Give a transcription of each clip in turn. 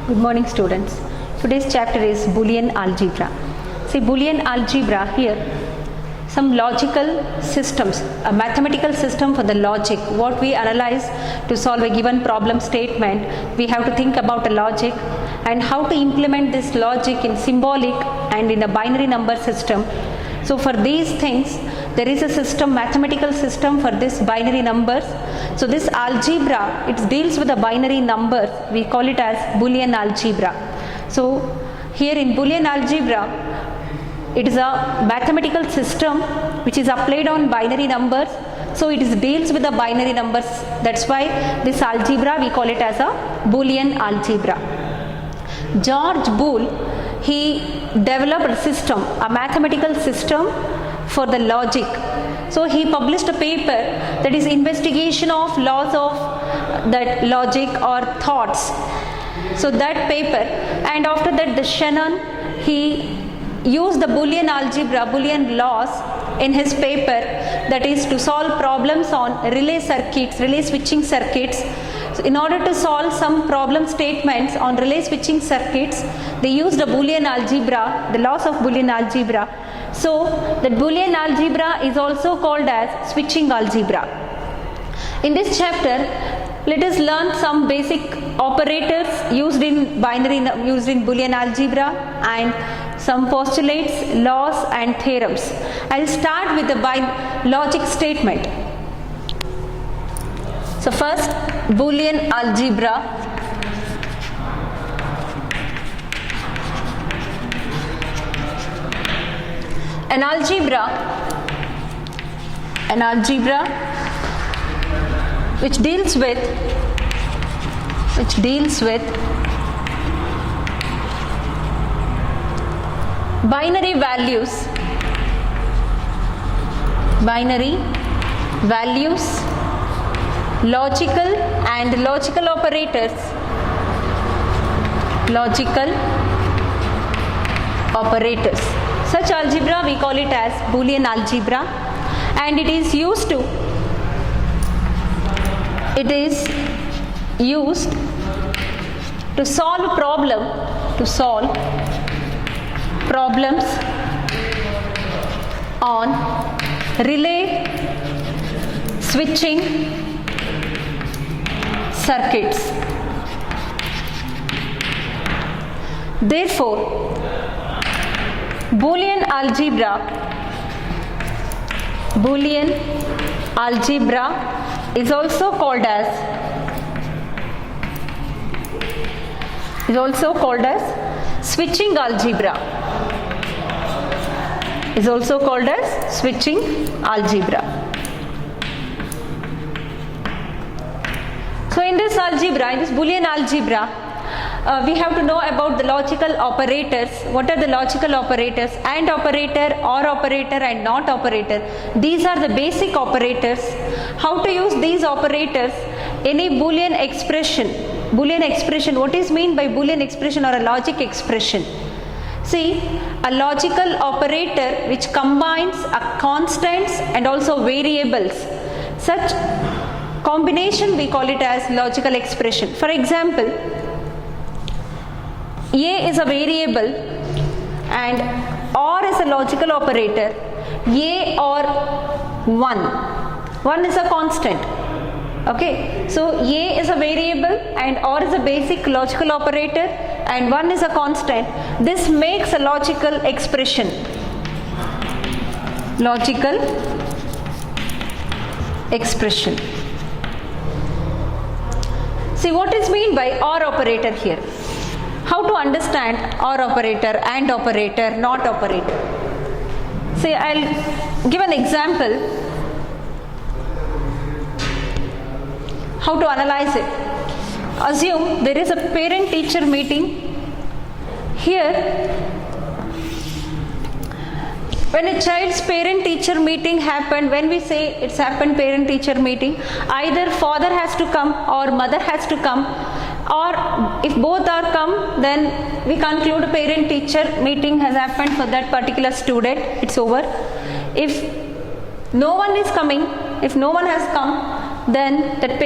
Good morning, students. Today's chapter is Boolean algebra. See, Boolean algebra here, some logical systems, a mathematical system for the logic. What we analyze to solve a given problem statement, we have to think about a logic and how to implement this logic in symbolic and in a binary number system. So for these things, there is a system, mathematical system for this binary numbers. So this algebra, it deals with the binary numbers. We call it as Boolean algebra. So here in Boolean algebra, it is a mathematical system which is applied on binary numbers. So it deals with the binary numbers. That's why this algebra, we call it as a Boolean algebra. George Boole, he developed a system, a mathematical system for the logic. So he published a paper that is investigation of laws of that logic or thoughts. So that paper, and after that the Shannon, he used the Boolean algebra, Boolean laws in his paper, that is to solve problems on relay circuits, relay switching circuits. So in order to solve some problem statements on relay switching circuits, they used a Boolean algebra, the laws of Boolean algebra. So that Boolean algebra is also called as switching algebra. In this chapter, let us learn some basic operators used in Boolean algebra and some postulates, laws and theorems. I'll start with the logic statement. So first, Boolean algebra. An algebra which deals with binary values, logical and logical operators, Such algebra we call it as Boolean algebra, and it is used to solve problems on relay switching circuits. Therefore, Boolean algebra is also called as switching algebra. So in this Boolean algebra, we have to know about the logical operators. What are the logical operators? AND operator, OR operator and NOT operator. These are the basic operators. How to use these operators? Any Boolean expression. What is meant by Boolean expression or a logic expression? See, a logical operator which combines a constants and also variables. Such combination we call it as logical expression. For example, A is a variable and OR is a logical operator. A or 1 is a constant. Okay, so A is a variable and OR is a basic logical operator and 1 is a constant. This makes a logical expression. See, what is meant by OR operator here? How to understand OR operator, AND operator, NOT operator? See, I'll give an example. How to analyze it? Assume there is a parent-teacher meeting. Here, when a child's parent-teacher meeting happened, when we say it's happened parent-teacher meeting, either father has to come or mother has to come, or if both are come, then we conclude a parent-teacher meeting has happened for that particular student. It's over. If no one is coming, if no one has come, then that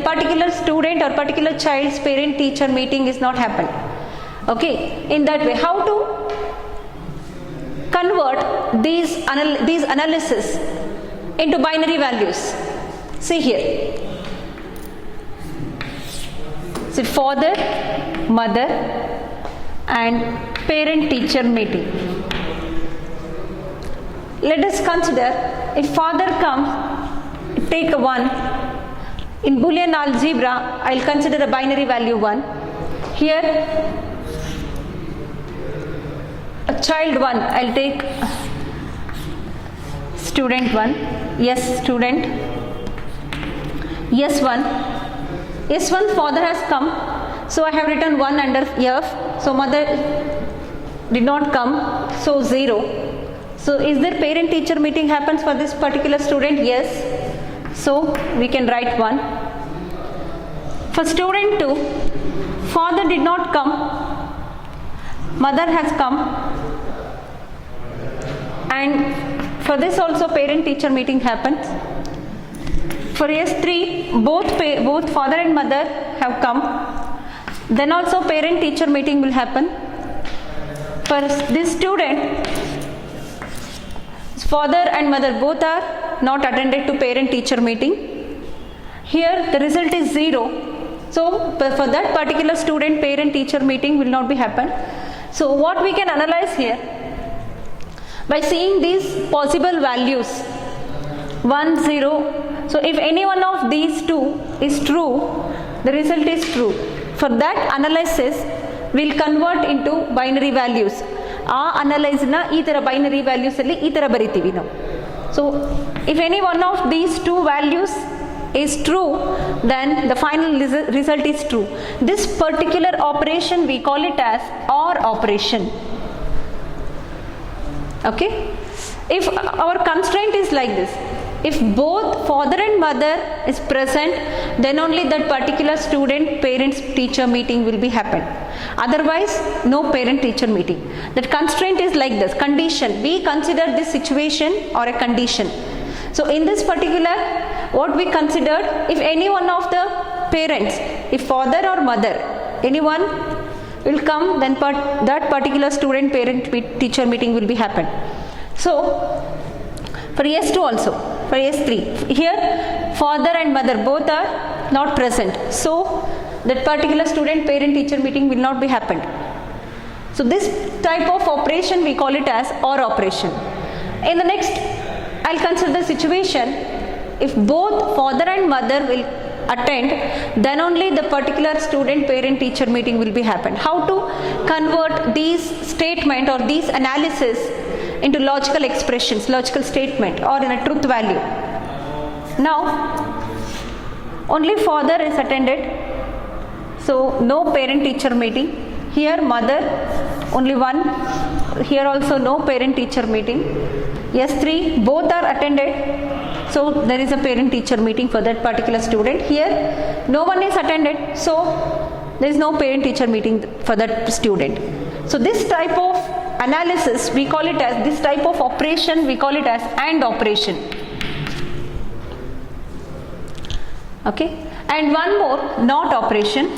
particular student or particular child's parent teacher meeting is not happened. Okay, in that way, how to convert these analysis into binary values? See here. See, father, mother and parent teacher meeting. Let us consider if father comes, take a 1. In Boolean algebra, I will consider a binary value 1. Here, a child 1, I will take student 1. Yes, student. Yes, 1. Yes, 1 father has come. So I have written 1 under F. So mother did not come. So 0. So is there parent teacher meeting happens for this particular student? Yes. So we can write 1. For student 2, father did not come, mother has come, and for this also parent teacher meeting happens. For S3, both father and mother have come, then also parent teacher meeting will happen. For this student, father and mother both are not attended to parent teacher meeting. Here the result is 0. So for that particular student, parent teacher meeting will not be happen. So what we can analyze here, by seeing these possible values 1, 0. So if any one of these two is true, the result is true. For that analysis, we'll convert into binary values. Analyze na ee tara binary values alli ee tara baritivi now. So if any one of these two values is true, then the final result is true. This particular operation we call it as OR operation. Okay, if our constraint is like this, if both father and mother is present, then only that particular student parents teacher meeting will be happen. Otherwise, no parent teacher meeting. That constraint is like this condition. We consider this situation or a condition. So in this particular, what we considered, if any one of the parents, if father or mother, anyone will come, then that particular student parent teacher meeting will be happen. So for S2 also, for S3, here father and mother both are not present. So that particular student parent teacher meeting will not be happened. So this type of operation we call it as OR operation. In the next, I'll consider the situation if both father and mother will attend, then only the particular student parent teacher meeting will be happen. How to convert these statement or these analysis into logical expressions, logical statement or in a truth value. Now only father is attended, so no parent teacher meeting. Here mother only 1, here also no parent teacher meeting. S3 both are attended, so there is a parent teacher meeting for that particular student. Here no one is attended, so there is no parent teacher meeting for that student. So this type of analysis we call it as, this type of operation we call it as AND operation. Okay, and one more, NOT operation,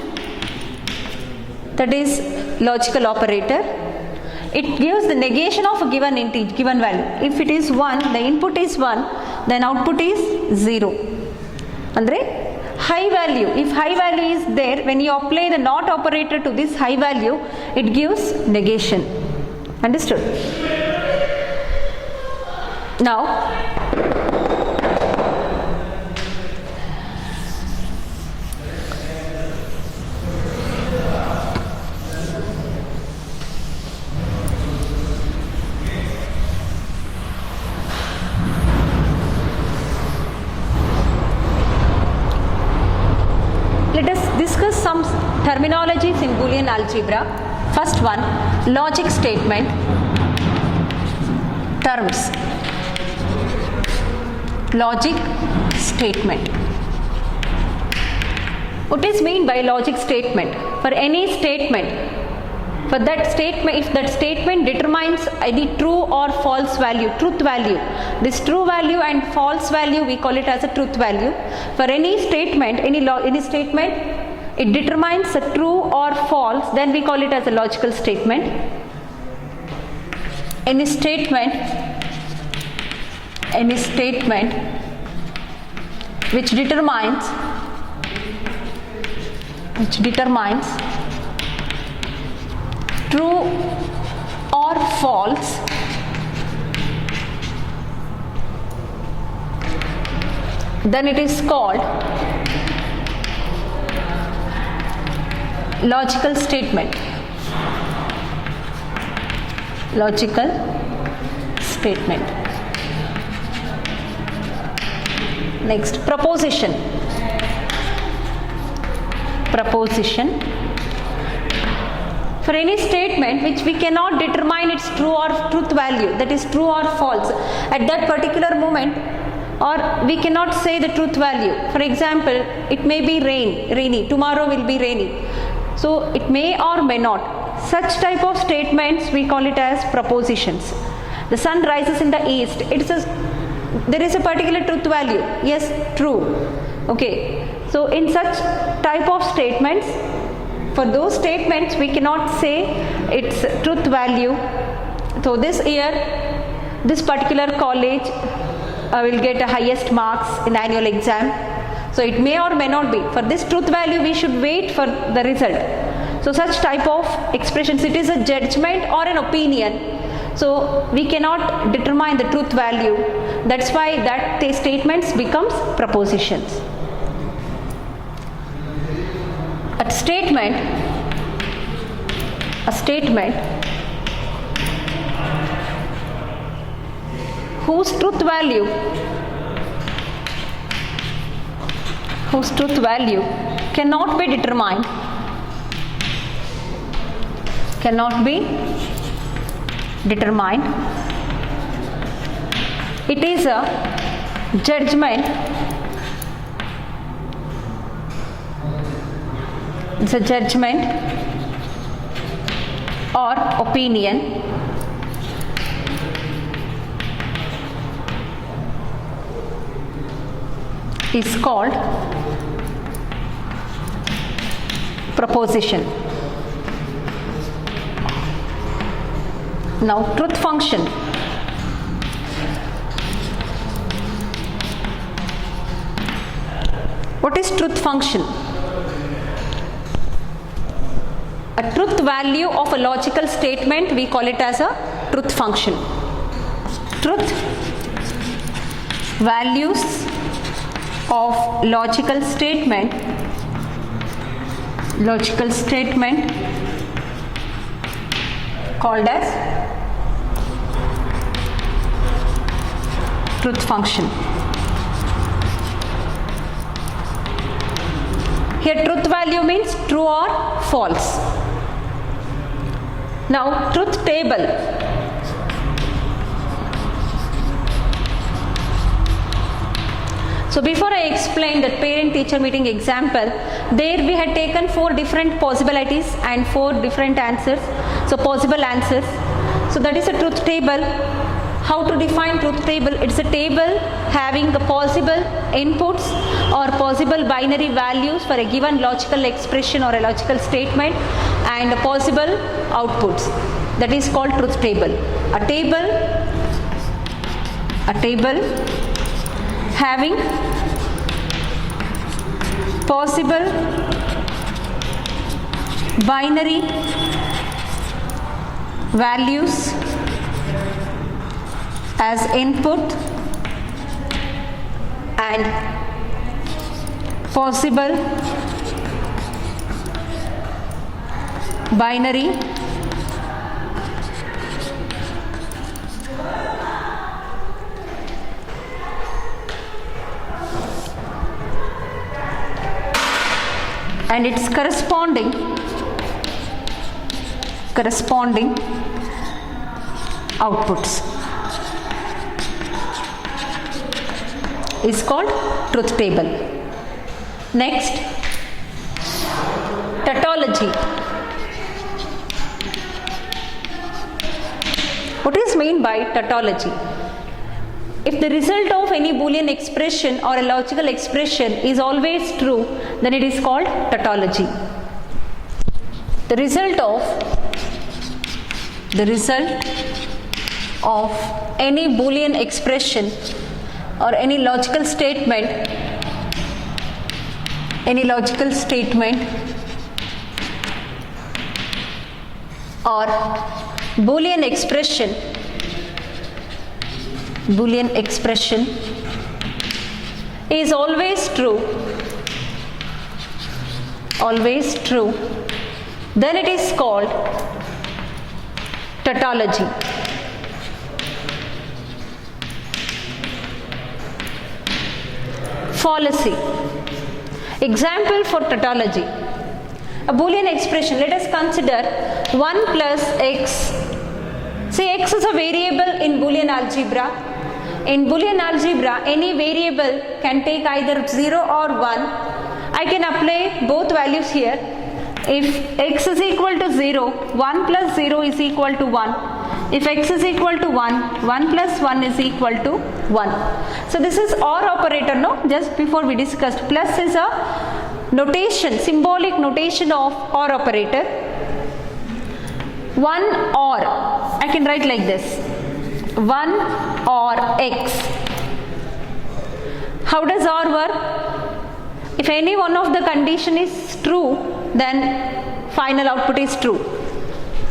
that is logical operator. It gives the negation of a given integer, given value. If it is 1, the input is 1, then output is 0. Andre high value, if high value is there, when you apply the NOT operator to this high value, it gives negation. Understood? Now let us discuss some terminologies in Boolean algebra. First one, logic statement, terms. Logic statement. What is meant by logic statement? For any statement, For that statement, if that statement determines any true or false value, truth value, this true value and false value we call it as a truth value. For any statement, any statement, it determines a true or false, then we call it as a logical statement. Any statement which determines true or false, then it is called logical statement. Logical statement. Next, proposition. For any statement which we cannot determine its true or truth value, that is true or false at that particular moment, or we cannot say the truth value. For example, it may be rainy, tomorrow will be rainy. So it may or may not. Such type of statements we call it as propositions. The sun rises in the east. There is a particular truth value. Yes, true. Okay. So in such type of statements, for those statements we cannot say its truth value. So this year, this particular college will get the highest marks in annual exam. So it may or may not be. For this truth value, we should wait for the result. So such type of expressions, it is a judgment or an opinion. So we cannot determine the truth value. That's why that the statements becomes propositions. A statement whose truth value cannot be determined, it is a judgment. It's a judgment or opinion is called proposition. Now, truth function. What is truth function? A truth value of a logical statement, we call it as a truth function. Truth values of logical statement called as truth function. Here truth value means true or false. Now, truth table. So before I explain that parent-teacher meeting example, there we had taken 4 different possibilities and 4 different answers. So possible answers. So that is a truth table. How to define truth table? It's a table having the possible inputs or possible binary values for a given logical expression or a logical statement and possible outputs. That is called truth table. A table having possible binary values as input and possible binary and its corresponding outputs is called truth table. Next, tautology. What is meant by tautology? If the result of any Boolean expression or a logical expression is always true, then it is called tautology. The result of any Boolean expression or any logical statement or Boolean expression is always true, then it is called tautology. Fallacy. Example for tautology. A Boolean expression, let us consider 1 plus x. See, x is a variable in Boolean algebra. In Boolean algebra, any variable can take either 0 or 1. I can apply both values here. If x is equal to 0, 1 plus 0 is equal to 1. If x is equal to 1, 1 plus 1 is equal to 1. So this is OR operator, no? Just before we discussed, plus is a notation, symbolic notation of OR operator. 1 OR, I can write like this, 1 OR x. How does OR work? If any one of the condition is true, then final output is true.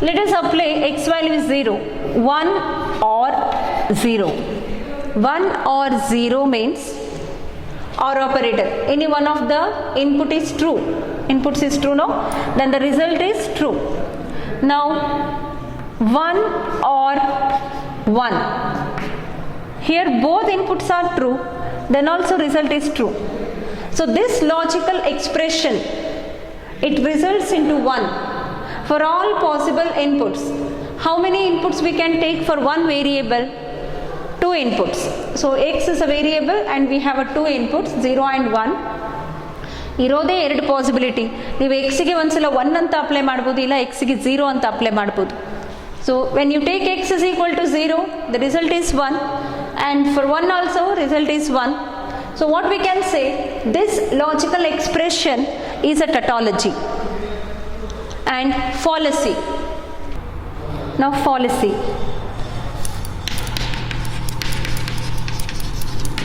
Let us apply x value is 0, 1 or 0. 1 or 0 means OR operator. Any one of the input is true. Inputs is true, no? Then the result is true. Now 1 or 1. Here both inputs are true, then also result is true. So this logical expression, it results into 1 for all possible inputs. How many inputs we can take for one variable? 2 inputs. So x is a variable and we have a 2 inputs, 0 and 1. ಇರೋದೇ 2 possibility. ನೀವು ಎಕ್ಸಿಗೆ ಒಂದ್ಸಲ 1 ಅಂತ apply ಮಾಡ್ಬೋದು, ಇಲ್ಲ ಎಕ್ಸಿಗೆ 0 ಅಂತ apply ಮಾಡ್ಬೋದು. So when you take x is equal to 0, the result is 1, and for 1 also result is 1. So what we can say, this logical expression is a tautology. And fallacy. Now fallacy.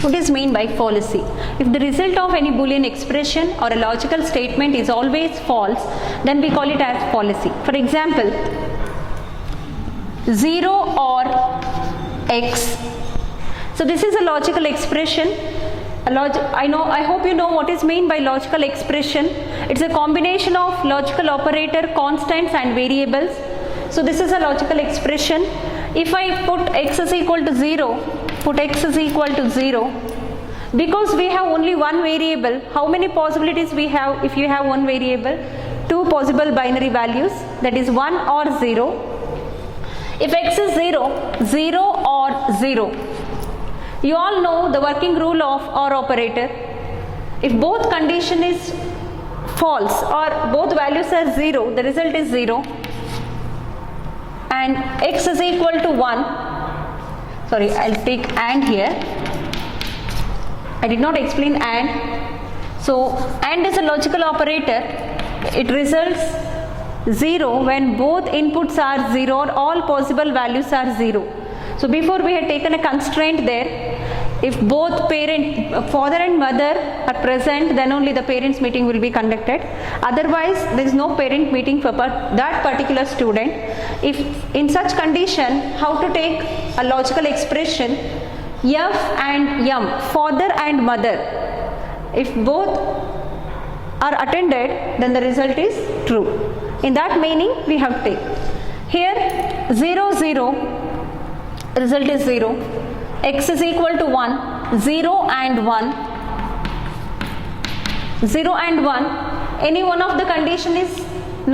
What is meant by fallacy? If the result of any Boolean expression or a logical statement is always false, then we call it as fallacy. For example, 0 or x. So this is a logical expression. I hope you know what is meant by logical expression. It's a combination of logical operator, constants and variables. So this is a logical expression. If I put x is equal to 0, put x is equal to 0. Because we have only one variable, how many possibilities we have if you have one variable? 2 possible binary values, that is 1 or 0. If x is 0, 0 or 0. You all know the working rule of OR operator. If both condition is false or both values are 0, the result is 0. And x is equal to 1. Sorry, I'll take AND here. I did not explain AND. So AND is a logical operator. It results 0 when both inputs are 0 or all possible values are 0. So before we had taken a constraint there. If both father and mother are present, then only the parents meeting will be conducted. Otherwise, there is no parent meeting for that particular student. If in such condition, how to take a logical expression, F and M, father and mother. If both are attended, then the result is true. In that meaning, we have to take. Here, 0, 0, result is 0. X is equal to 1, 0 and 1, 0 and 1, any one of the condition is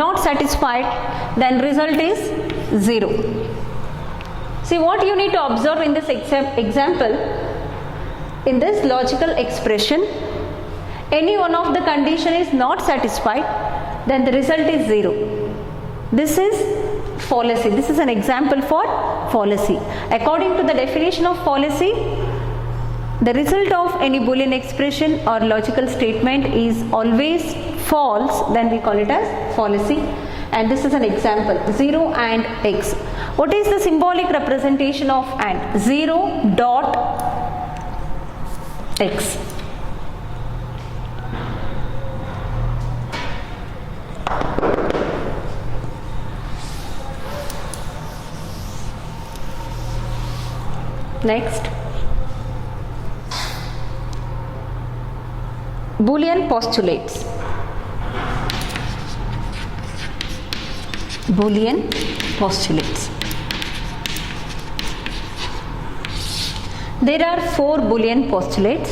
not satisfied, then result is 0. See what you need to observe in this example, in this logical expression, any one of the condition is not satisfied, then the result is 0. This is fallacy. This is an example for fallacy. According to the definition of fallacy, the result of any Boolean expression or logical statement is always false, then we call it as fallacy. And this is an example, 0 and x. What is the symbolic representation of and? 0 dot x. Next, Boolean postulates. Boolean postulates. There are 4 Boolean postulates.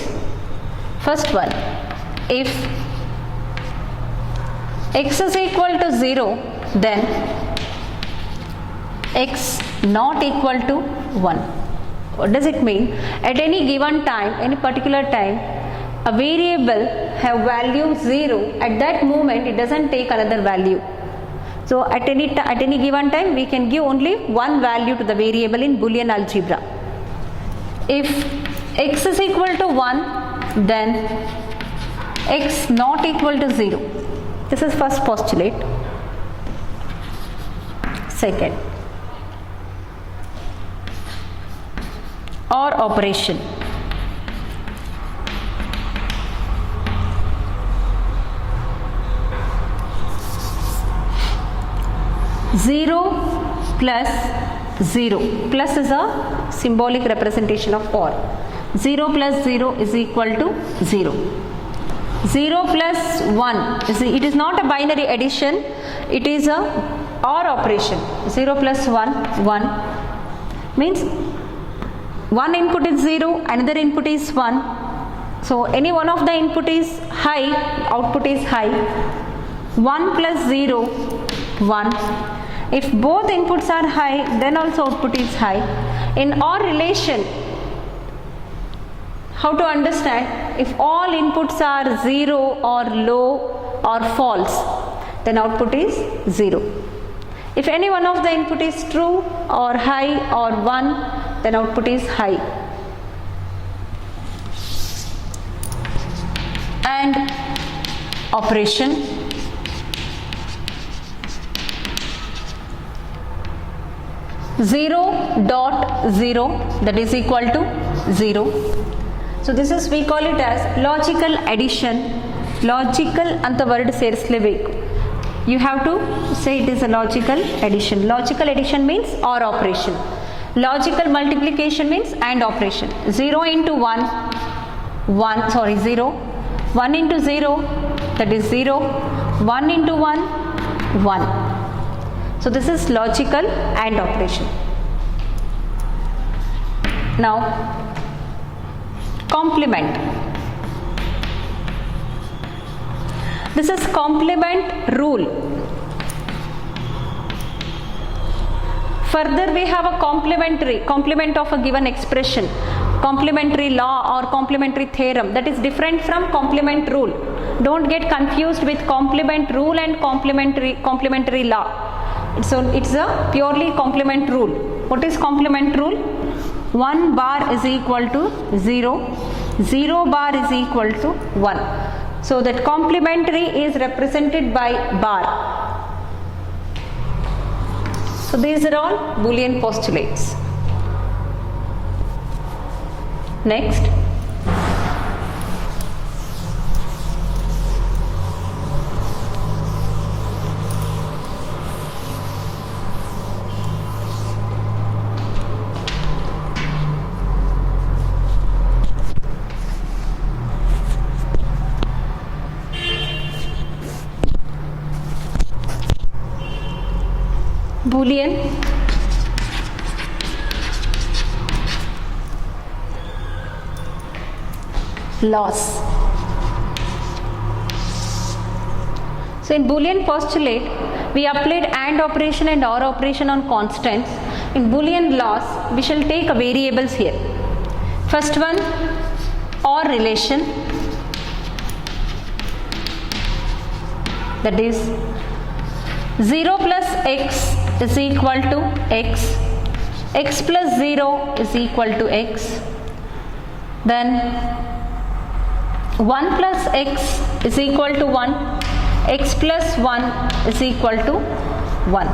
First one, if x is equal to 0, then x not equal to 1. What does it mean? At any given time, any particular time, a variable have value 0. At that moment, it doesn't take another value. So at any given time, we can give only one value to the variable in Boolean algebra. If x is equal to 1, then x not equal to 0. This is first postulate. Second, OR operation. Zero plus 0. Plus is a symbolic representation of OR. 0 plus 0 is equal to 0. 0 plus 1 it is not a binary addition, it is a OR operation. 0 plus 1 1 means one input is 0, another input is 1. So any one of the input is high, output is high. 1 plus 0 1. If both inputs are high, then also output is high. In OR relation, how to understand? If all inputs are 0 or low or false, then output is 0. If any one of the input is true or high or 1, then output is high. And operation. Zero dot 0, that is equal to 0. So this is, we call it as logical addition. Logical anta word ಸೇರಿಸಲೇಬೇಕು. You have to say it is a logical addition. Logical addition means OR operation. Logical multiplication means AND operation. 0 into 0. 1 into 0, that is 0. 1 into 1, 1. So this is logical AND operation. Now, complement. This is complement rule. Further, we have a complement of a given expression, complementary law or complementary theorem, that is different from complement rule. Don't get confused with complement rule and complementary law. So it's a purely complement rule. What is complement rule? 1 bar is equal to 0, 0 bar is equal to 1. So that complementary is represented by bar. So these are all Boolean postulates. Next, Boolean laws. So in Boolean postulate, we applied AND operation and OR operation on constants. In Boolean laws, we shall take variables here. First one, OR relation, that is 0 plus x is equal to x. x plus 0 is equal to x, then 1 plus x is equal to 1, x plus 1 is equal to 1.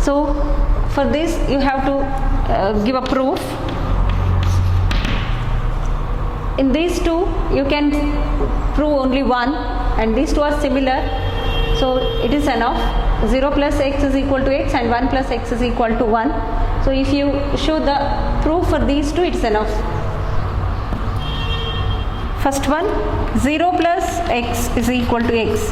So for this you have to give a proof. In these two you can prove only one, and these two are similar, so it is enough. 0 plus x is equal to x and 1 plus x is equal to 1. So if you show the proof for these two, it's enough. First one, 0 plus x is equal to x.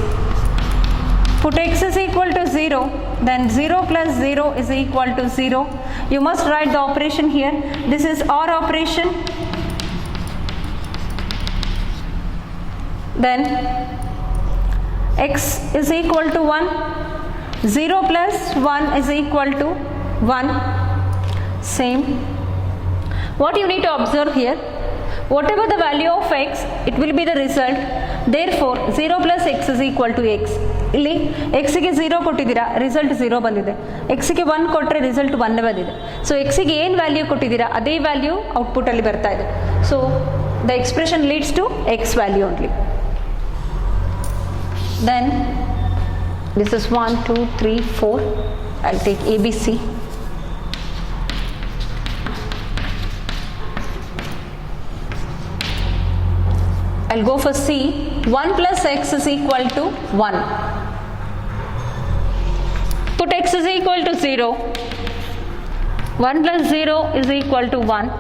Put x is equal to 0, then 0 plus 0 is equal to 0. You must write the operation here. This is OR operation. Then x is equal to 1, 0 plus 1 is equal to 1. Same. What you need to observe here, whatever the value of x, it will be the result. Therefore 0 plus x is equal to x. ಇಲ್ಲಿ x ಗೆ 0 ಕೊಟ್ಟಿದ್ದೀರಾ, result 0 ಬಂದಿದೆ. x ಗೆ 1 ಕೊಟ್ಟರೆ result 1 ಬಂದಿದೆ. So x ಗೆ ಏನು value ಕೊಟ್ಟಿದ್ದೀರಾ ಅದೇ ವ್ಯಾಲ್ಯೂ ಔಟ್ಪುಟ್ ಅಲ್ಲಿ ಬರ್ತಾ ಇದೆ. So the expression leads to x value only. Then this is 1, 2, 3, 4. I'll take ABC. I'll go for C. 1 plus x is equal to 1. Put x is equal to 0. 1 plus 0 is equal to 1.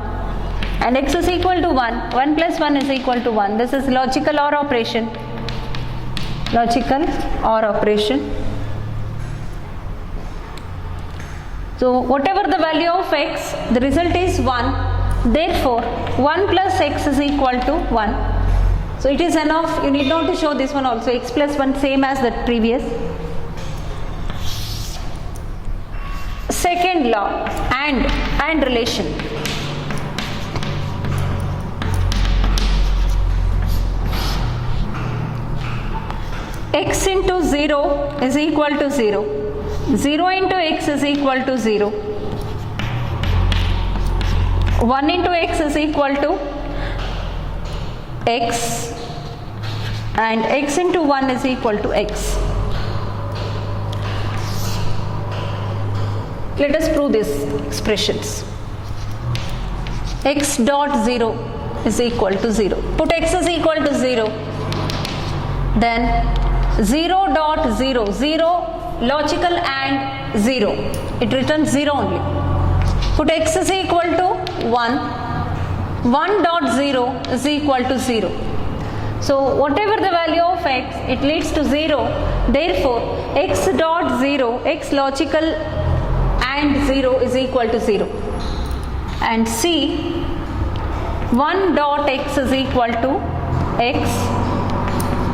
And x is equal to 1. 1 plus 1 is equal to 1. This is logical OR operation. Logical OR operation. So whatever the value of x, the result is 1. Therefore 1 plus x is equal to 1. So it is enough. You need not to show this one also. X plus 1 same as the previous. Second law, and relation. X into 0 is equal to 0. 0 into x is equal to 0. 1 into x is equal to x, and x into 1 is equal to x. Let us prove these expressions. X dot 0 is equal to 0. Put x is equal to 0. Then 0 dot 0, 0 logical and 0. It returns 0 only. Put x is equal to 1. 1 dot 0 is equal to 0. So whatever the value of x, it leads to 0. Therefore x dot 0, x logical and 0 is equal to 0. And C, 1 dot x is equal to x.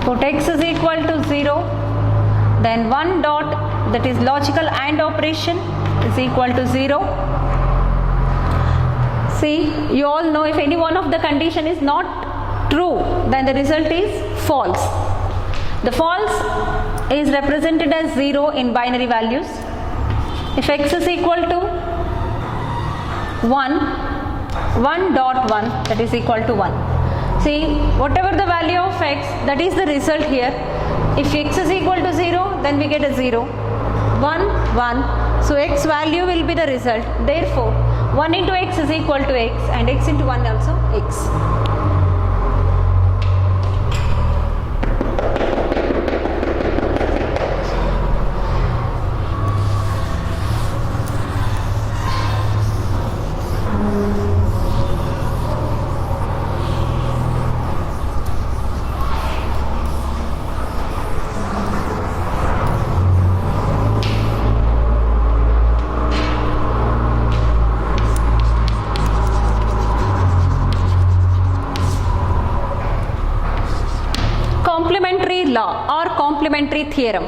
Put x is equal to 0. Then 1 dot, that is logical AND operation, is equal to 0. See, you all know if any one of the condition is not true, then the result is false. The false is represented as 0 in binary values. If x is equal to 1, 1 dot 1, that is equal to 1. See, whatever the value of x, that is the result here. If x is equal to 0, then we get a 0. 1, 1. So x value will be the result. Therefore 1 into x is equal to x, and x into 1 also x. Complementary law or complementary theorem.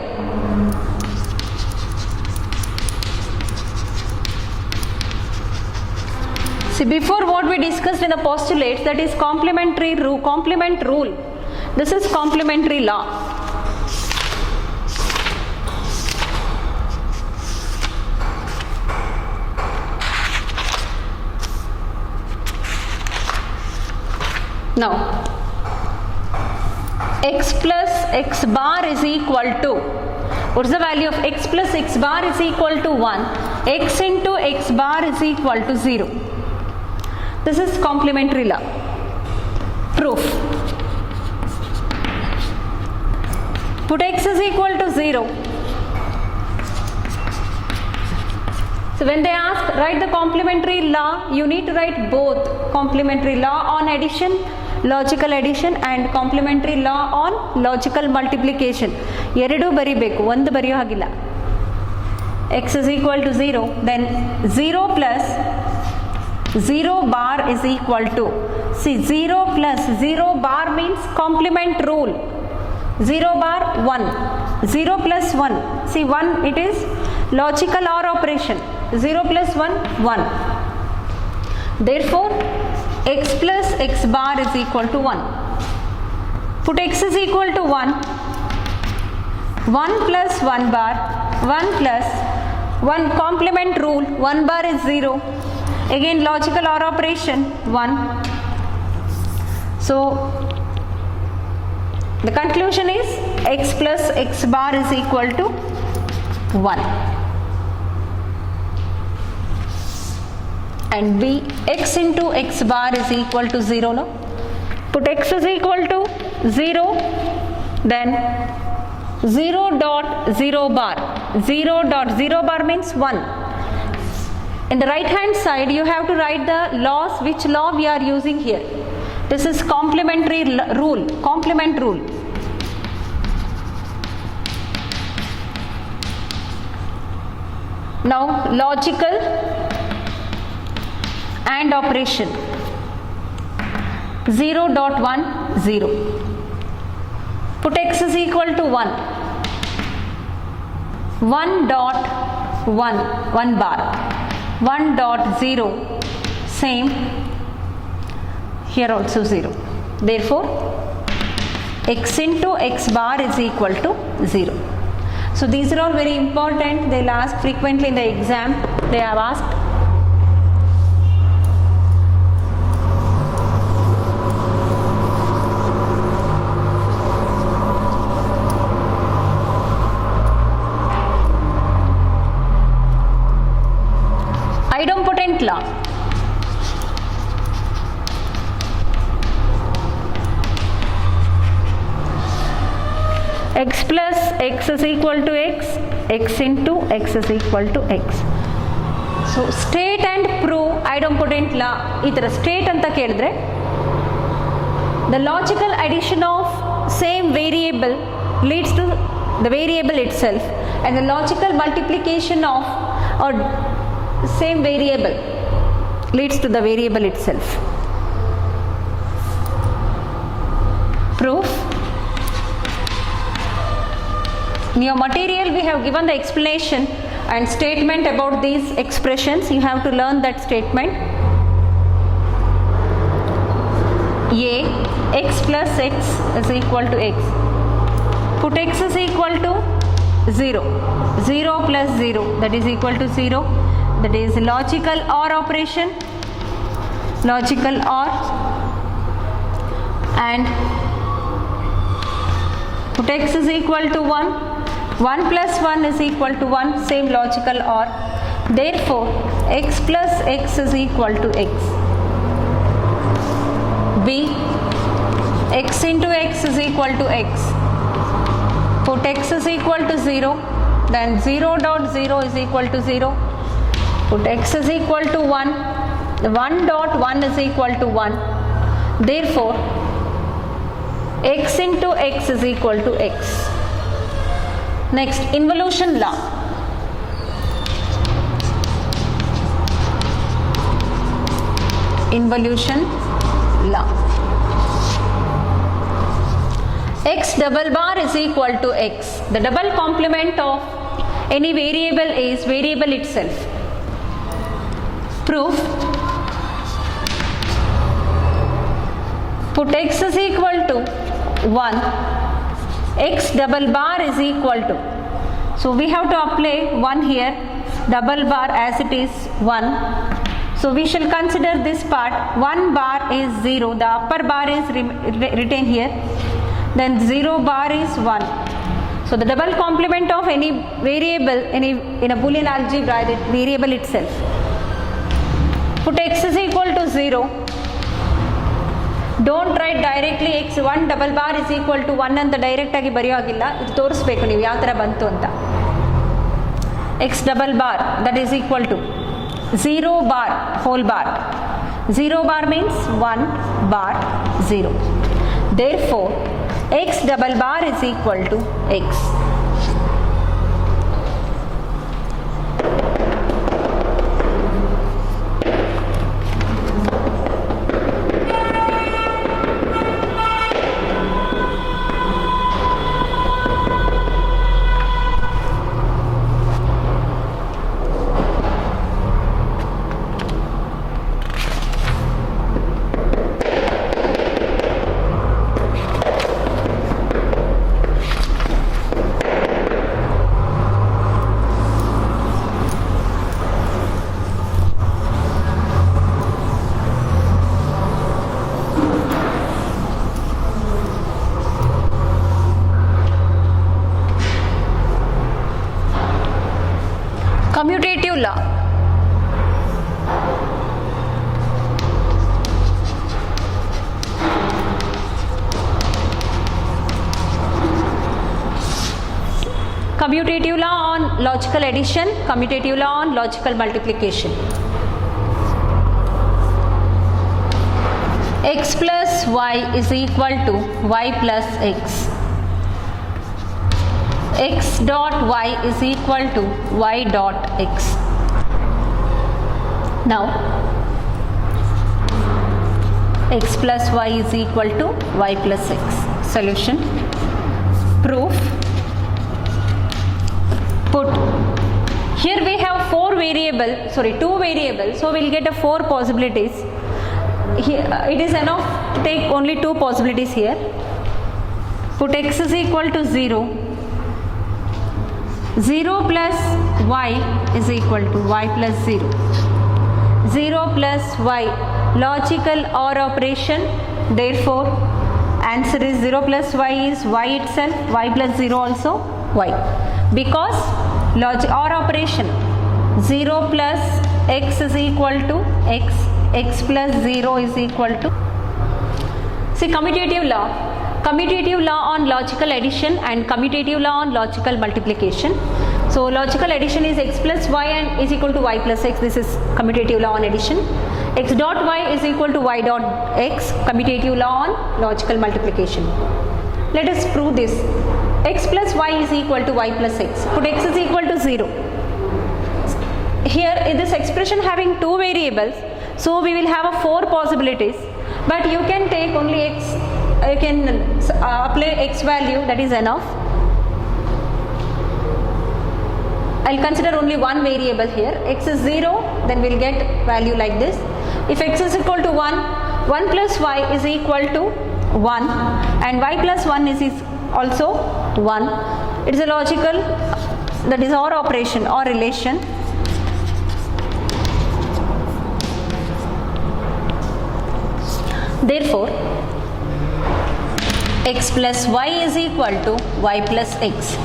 See, before what we discussed in the postulates, that is complement rule. This is complementary law. Now x plus x bar is equal to, what is the value of x plus x bar is equal to 1, x into x bar is equal to 0. This is complementary law. Proof. Put x is equal to 0. So when they ask write the complementary law, you need to write both complementary law on addition, logical addition, and complementary law on logical multiplication. ಎರಡು ಬರಿಬೇಕು, ಒಂದು ಬರೆಯೋ ಹಾಗಿಲ್ಲ. x is equal to 0, then 0 plus 0 bar is equal to, see 0 plus 0 bar means complement rule. 0 bar 1, 0 plus 1, see 1 it is logical OR operation. 0 plus 1, 1. Therefore, x plus x bar is equal to 1. Put x is equal to 1. 1 plus 1 bar, 1 plus 1 complement rule, 1 bar is 0. Again logical OR operation, 1. So, the conclusion is x plus x bar is equal to 1. And B, x into x bar is equal to 0, no? Put x is equal to 0, then 0 dot 0 bar. 0 dot 0 bar means 1. In the right hand side, you have to write the laws, which law we are using here. This is complementary rule, complement rule. Now, logical AND operation. 0 dot 1, 0. Put x is equal to 1. 1 dot 1, 1 bar. 1 dot 0, same. Here also 0. Therefore, x into x bar is equal to 0. So these are all very important. They will ask frequently in the exam. They have asked. Idempotent law. X plus x is equal to x, x into x is equal to x. So state and prove idempotent law. Idra state anta kelidre, the logical addition of same variable leads to the variable itself, and the logical multiplication of or same variable leads to the variable itself. Proof. In your material we have given the explanation and statement about these expressions. You have to learn that statement. A, x plus x is equal to x. Put x is equal to 0. 0 plus 0, that is equal to 0. That is logical OR operation. Logical OR. And put x is equal to 1. 1 plus 1 is equal to 1, same logical OR. Therefore, x plus x is equal to x. B, x into x is equal to x. Put x is equal to 0, then 0 dot 0 is equal to 0. Put x is equal to 1, 1 dot 1 is equal to 1. Therefore, x into x is equal to x. Next, involution law. Involution law. X double bar is equal to x. The double complement of any variable is variable itself. Proof. Put x is equal to 1. X double bar is equal to. So we have to apply 1 here. Double bar as it is 1. So we shall consider this part. 1 bar is 0, the upper bar is written here, then 0 bar is 1. So the double complement of any variable in a Boolean algebra, the variable itself. Put x is equal to 0. Don't write directly x 1 double bar is equal to 1 ಅಂತ direct ಆಗಿ ಬರೆಯೋ ಹಾಗಿಲ್ಲ, ಇದು ತೋರಿಸ್ಬೇಕು ನೀವು ಯಾವ ಥರ ಬಂತು ಅಂತ. x double bar that is equal to 0 bar whole bar. 0 bar means 1 bar 0. Therefore x double bar is equal to x. Commutative law. Commutative law on logical addition, commutative law on logical multiplication. X plus y is equal to y plus x. X dot y is equal to y dot x. Now x plus y is equal to y plus x. Solution. Proof. Put. Here we have two variables, so we'll get 4 possibilities. Here it is enough to take only 2 possibilities here. Put x is equal to 0. 0 plus y is equal to y plus 0. 0 plus y, logical OR operation. Therefore answer is 0 plus y is y itself, y plus 0 also y. Because OR operation, 0 plus x is equal to x, x plus 0 is equal to. See, commutative law on logical addition and commutative law on logical multiplication. So logical addition is x plus y and is equal to y plus x. This is commutative law on addition. X dot y is equal to y dot x, commutative law on logical multiplication. Let us prove this. X plus y is equal to y plus x. Put x is equal to 0. Here in this expression having 2 variables, so we will have 4 possibilities, but you can take only x. You can apply x value, that is enough. I'll consider only one variable here. X is 0, then we'll get value like this. If x is equal to 1, 1 plus y is equal to 1 and y plus 1 is also 1. It is a logical, that is OR operation or relation. Therefore x plus y is equal to y plus x.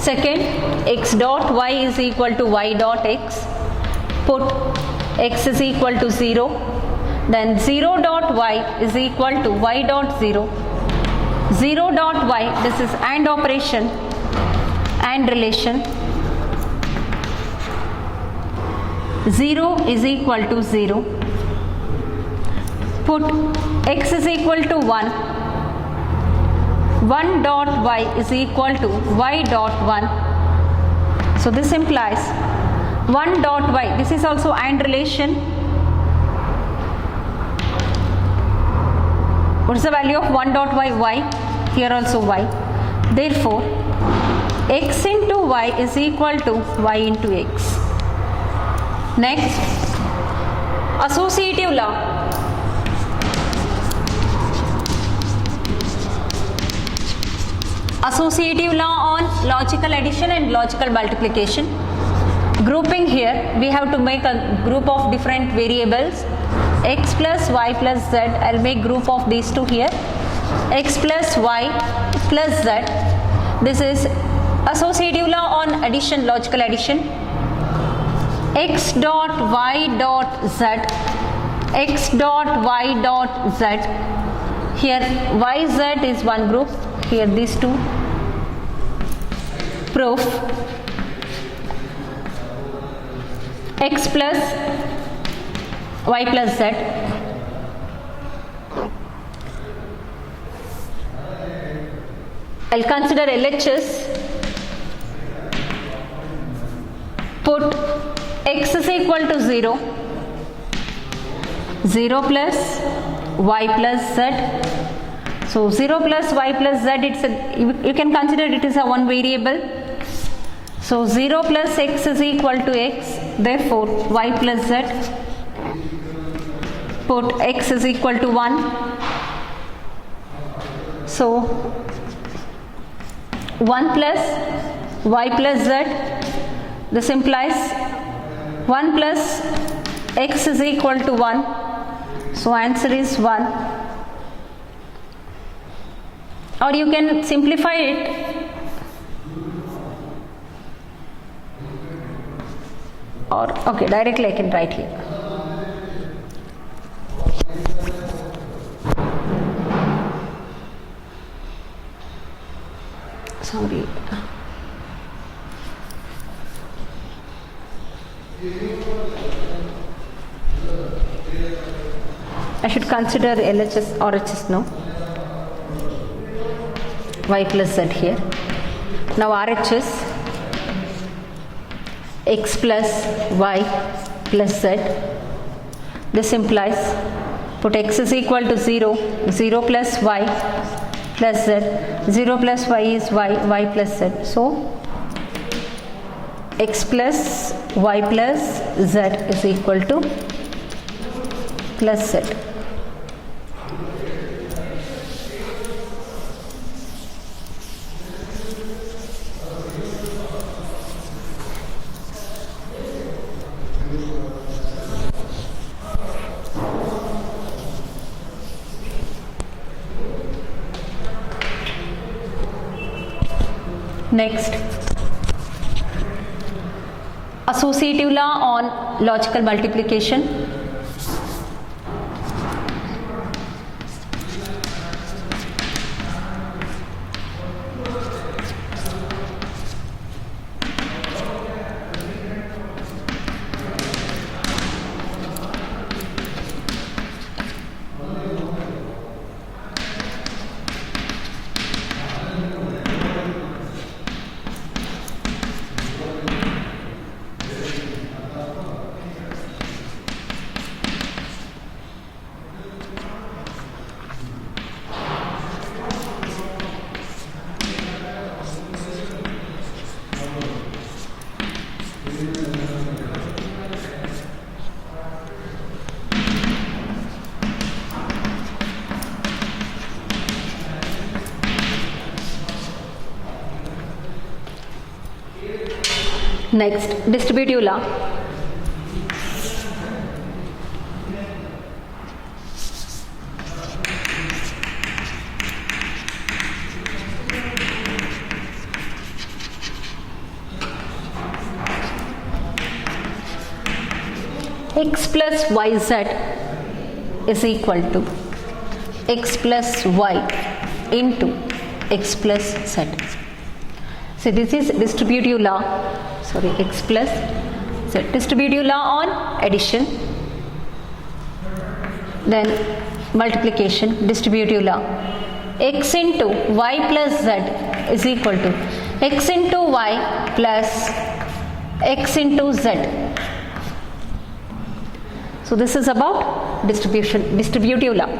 Second, x dot y is equal to y dot x. Put x is equal to 0. Then 0 dot y is equal to y dot 0. 0 dot y, this is AND operation, AND relation. 0 is equal to 0. Put x is equal to 1. 1 dot y is equal to y dot 1. So this implies 1 dot y, this is also AND relation. What is the value of 1 dot y? Y. Here also y. Therefore x into y is equal to y into x. Next, associative law. Associative law on logical addition and logical multiplication. grouping here, we have to make a group of different variables, x plus y plus z. I'll make group of these two here, x plus y plus z. This is associative law on addition, logical addition. X dot y dot z, x dot y dot z. Here y z is one group, here these two. Proof: x plus y plus z. I'll consider LHS. Put x is equal to 0, 0 plus y plus z. So 0 plus y plus z, you can consider it is a one variable. So 0 plus x is equal to x, therefore y plus z. Put x is equal to 1. So 1 plus y plus z, this implies 1 plus x is equal to 1. So answer is 1. Or you can simplify it, or okay, directly I can write here. Sorry. I should consider LHS or RHS, no? Y plus z here. Now RHS, x plus y plus z. This implies, put x is equal to 0, 0 plus y plus z. 0 plus y is y, y plus z. So x plus y plus z is equal to plus z. Next, associative law on logical multiplication. Next, distributive law. X plus yz is equal to x plus y into x plus z. So this is distributive law. Sorry, x plus z. Distributive law on addition. Then multiplication, distributive law. X into y plus z is equal to x into y plus x into z. So this is about distributive law.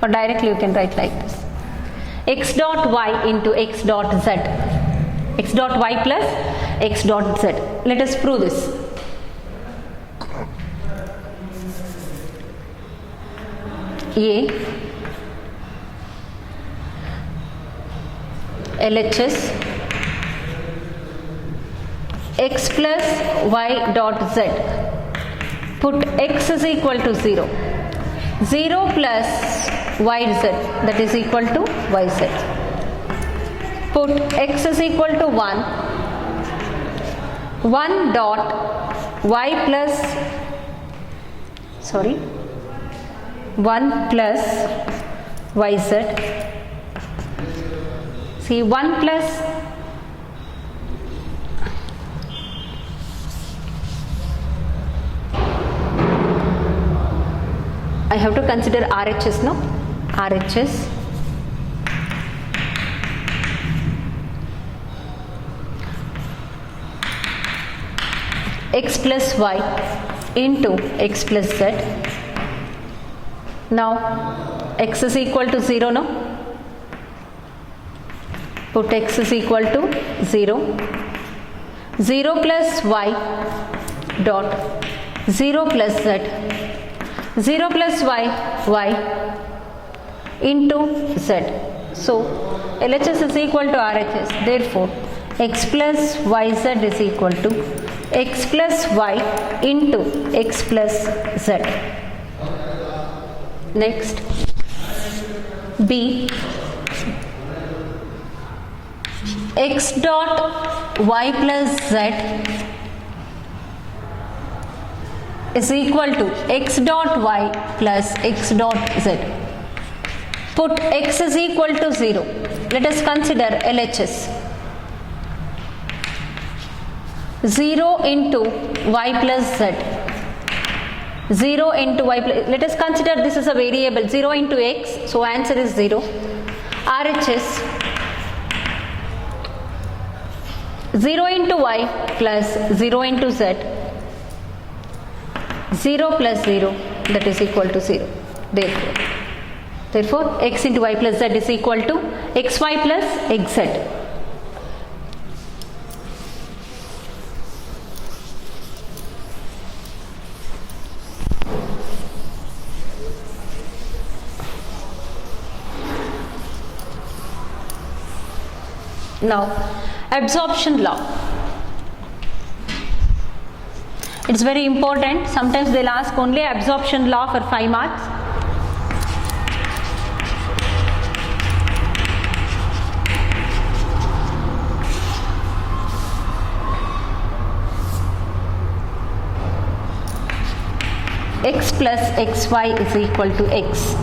Or directly you can write like this. X dot y into x dot z. X dot y plus x dot z. Let us prove this. A LHS x plus y dot z. Put x is equal to 0. 0 plus yz, that is equal to yz. Put x is equal to 1. 1 dot y plus 1 plus yz. See, 1 plus I have to consider RHS, no? RHS. X plus y into x plus z. Now x is equal to 0, no? Put x is equal to 0. 0 plus y dot 0 plus z. 0 plus y into z. So LHS is equal to RHS. Therefore x plus yz is equal to x plus y into x plus z. Next, B, x dot y plus z is equal to x dot y plus x dot z. Put x is equal to 0. Let us consider LHS. 0 into y plus z. 0 into y plus, let us consider this is a variable, 0 into x, so answer is 0. RHS 0 into y plus 0 into z. 0 plus 0, that is equal to 0. Therefore x into y plus z is equal to xy plus xz. Now, absorption law. It's very important. Sometimes they'll ask only absorption law for 5 marks. X plus xy is equal to x.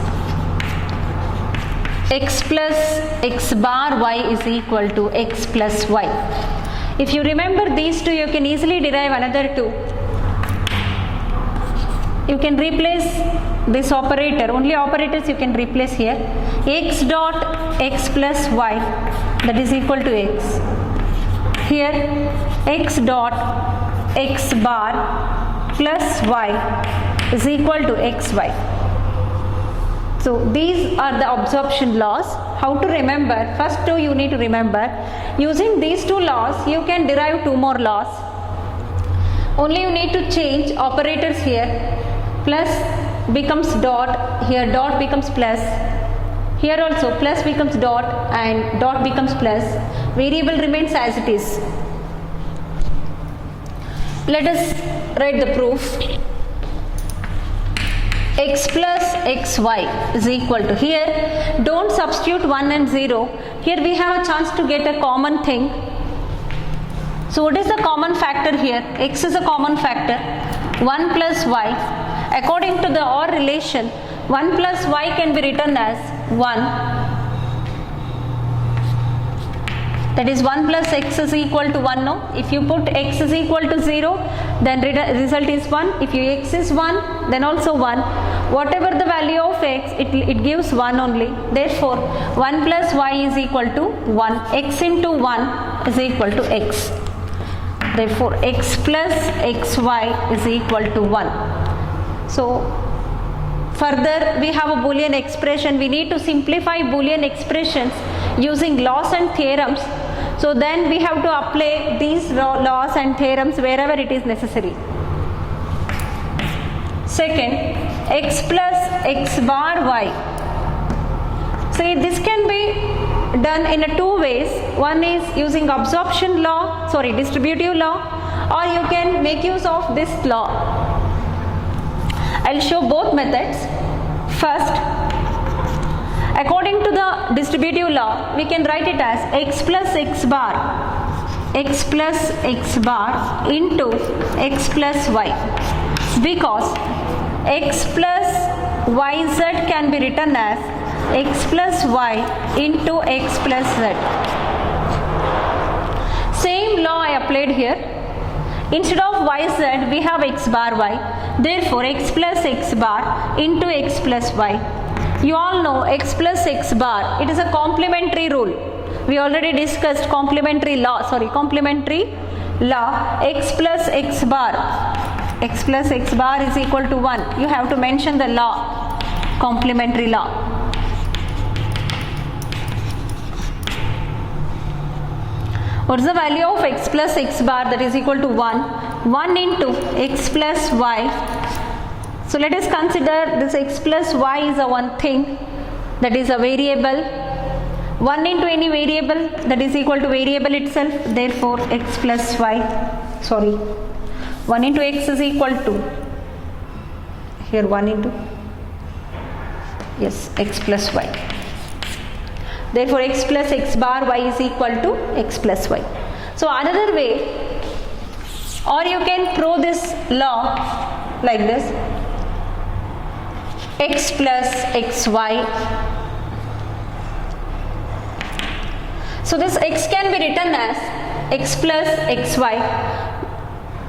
X plus x bar y is equal to x plus y. If you remember these two, you can easily derive another two. You can replace this operator, only operators you can replace here. X dot x plus y, that is equal to x. Here x dot x bar plus y is equal to xy. So these are the absorption laws. How to remember? First two you need to remember. Using these two laws, you can derive two more laws. Only you need to change operators here. Plus becomes dot, here dot becomes plus. Here also plus becomes dot and dot becomes plus. Variable remains as it is. Let us write the proof. X plus xy is equal to, here don't substitute 1 and 0, here we have a chance to get a common thing. So what is the common factor here? X is a common factor, 1 plus y. According to the OR relation, 1 plus y can be written as 1. That is 1 plus x is equal to 1, no? If you put x is equal to 0, then result is 1. If you x is 1, then also 1. Whatever the value of x, it gives 1 only. Therefore, 1 plus y is equal to 1. X into 1 is equal to x. Therefore, x plus xy is equal to 1. So, further we have a Boolean expression. We need to simplify Boolean expressions using laws and theorems. So then we have to apply these laws and theorems wherever it is necessary. Second, x plus x bar y. See, this can be done in two ways. One is using distributive law. or you can make use of this law. I'll show both methods. First, according to the distributive law, we can write it as x plus x bar into x plus y, because x plus yz can be written as x plus y into x plus z. Same law I applied here. Instead of yz we have x bar y, therefore x plus x bar into x plus y. You all know x plus x bar, it is a complementary rule. We already discussed complementary law, x plus x bar is equal to 1. You have to mention the law, complementary law. What is the value of x plus x bar? That is equal to 1 into x plus y. So let us consider this x plus y is a one thing, that is a variable. 1 into any variable, that is equal to variable itself, therefore x plus y, 1 into x is equal to, here 1 into, yes, x plus y. Therefore x plus x bar y is equal to x plus y. So another way, or you can prove this law like this, x plus xy. So this x can be written as x plus xy.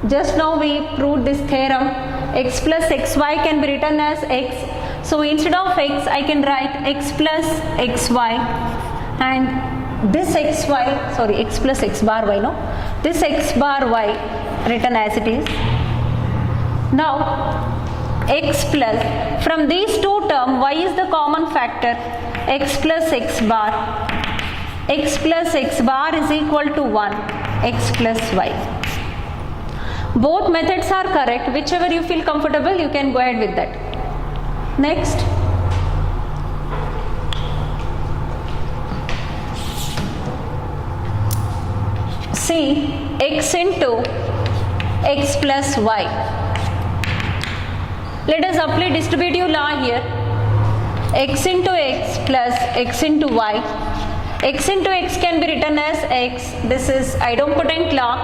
Just now we proved this theorem, x plus xy can be written as x. So instead of x I can write x plus xy, and this x plus x bar y, this x bar y written as it is. Now x plus, from these two terms y is the common factor, x plus x bar. X plus x bar is equal to 1, x plus y. Both methods are correct. Whichever you feel comfortable, you can go ahead with that. Next, see x into x plus y. Let us apply distributive law here. X into x plus x into y. X into x can be written as x. This is idempotent law.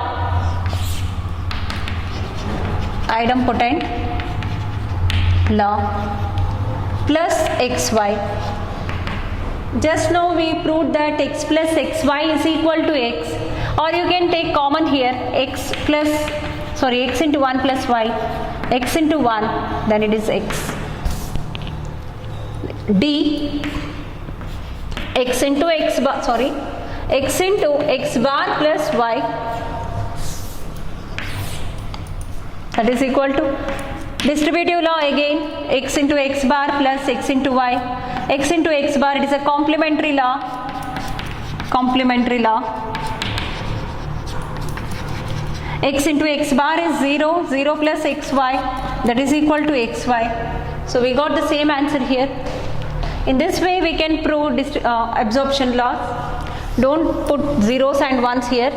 Plus xy. Just now we proved that x plus xy is equal to x, or you can take common here, x into 1 plus y, x into 1, then it is x. D x into x bar plus y, that is equal to distributive law again, x into x bar plus x into y. X into x bar, it is a complementary law. X into x bar is 0 plus xy, that is equal to xy. So we got the same answer here. In this way we can prove absorption laws. Don't put zeros and ones here.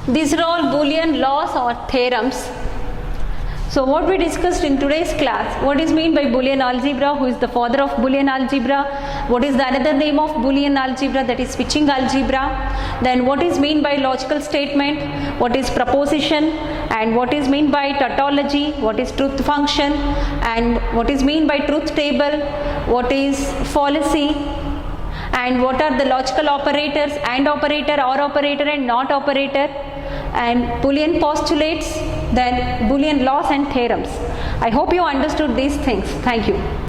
These are all Boolean laws or theorems. So what we discussed in today's class, what is meant by Boolean algebra, who is the father of Boolean algebra, what is the another name of Boolean algebra, that is switching algebra, then what is meant by logical statement, what is proposition, and what is meant by tautology, what is truth function, and what is meant by truth table, what is fallacy, and what are the logical operators, and operator, or operator, and not operator, and Boolean postulates, then Boolean laws and theorems. I hope you understood these things. Thank you.